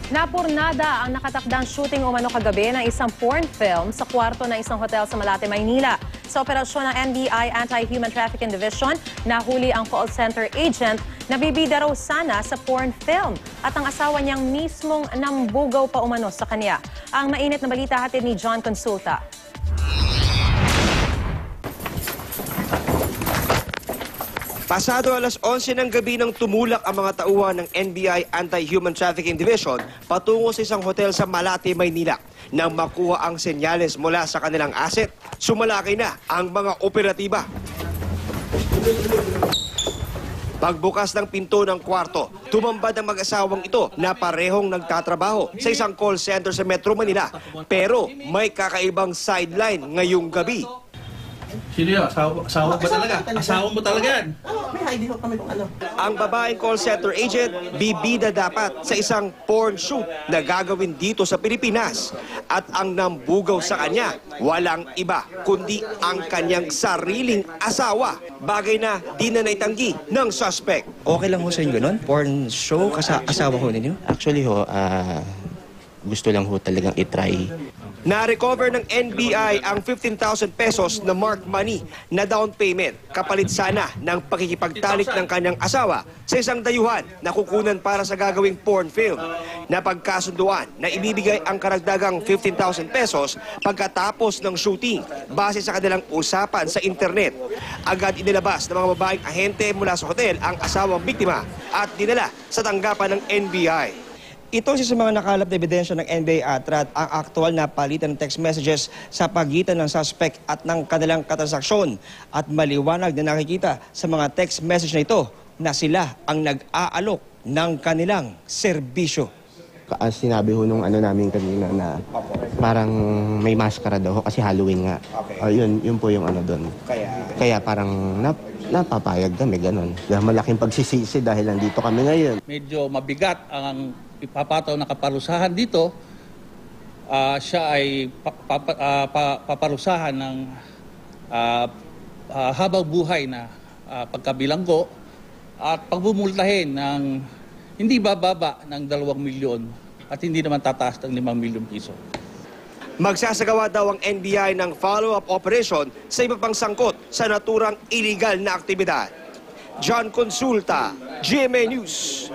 Napurnada ang nakatakdang shooting umano kagabi ng isang porn film sa kwarto ng isang hotel sa Malate, Maynila. Sa operasyon ng NBI Anti-Human Trafficking Division, nahuli ang call center agent na bibida raw sana sa porn film at ang asawa niyang mismong nambugaw pa umano sa kanya. Ang mainit na balita hatid ni John Consulta. Pasado alas 11 ng gabi nang tumulak ang mga tauhan ng NBI Anti-Human Trafficking Division patungo sa isang hotel sa Malate, Maynila. Nang makuha ang senyales mula sa kanilang asset, sumalakay na ang mga operatiba. Pagbukas ng pinto ng kwarto, tumambad ang mag-asawang ito na parehong nagtatrabaho sa isang call center sa Metro Manila. Pero may kakaibang sideline ngayong gabi. Sino yun? Asawa ba talaga? Asawa mo talaga yan? May ID ho kami kung ano. Ang babaeng call center agent, bibida dapat sa isang porn shoot na gagawin dito sa Pilipinas. At ang nambugaw sa kanya, walang iba, kundi ang kanyang sariling asawa. Bagay na di na naitanggi ng suspect. Okay lang ho sa inyo ganun? Porn show asawa ho ninyo? Actually ho, gusto lang ho talagang itry. Na-recover ng NBI ang 15,000 pesos na marked money na down payment kapalit sana ng pakikipagtalik ng kanyang asawa sa isang dayuhan na kukunan para sa gagawing porn film. Napagkasunduan na ibibigay ang karagdagang 15,000 pesos pagkatapos ng shooting base sa kanilang usapan sa internet. Agad inilabas ng mga babaeng ahente mula sa hotel ang asawang biktima at dinala sa tanggapan ng NBI. Ito sa mga nakalap na ebidensya ng NBI ATRAT ang aktual na palitan ng text messages sa pagitan ng suspect at ng kanilang katransaksyon. At maliwanag na nakikita sa mga text message na ito na sila ang nag-aalok ng kanilang serbisyo. Sinabi ho nung namin kanina na parang may maskara daw kasi Halloween nga. Yun po yung doon. Kaya parang napapayag kami, ganun. Malaking pagsisisi dahil nandito kami ngayon. Medyo mabigat ang ipapataw na kaparusahan dito. Siya ay paparusahan ng habang buhay na pagkabilanggo at pagbumultahin ng hindi bababa ng 2 milyon at hindi naman tataas ng 5 milyong piso. Magsasagawa daw ang NBI ng follow-up operation sa iba pang sangkot sa naturang illegal na aktibidad. John Consulta, GMA News.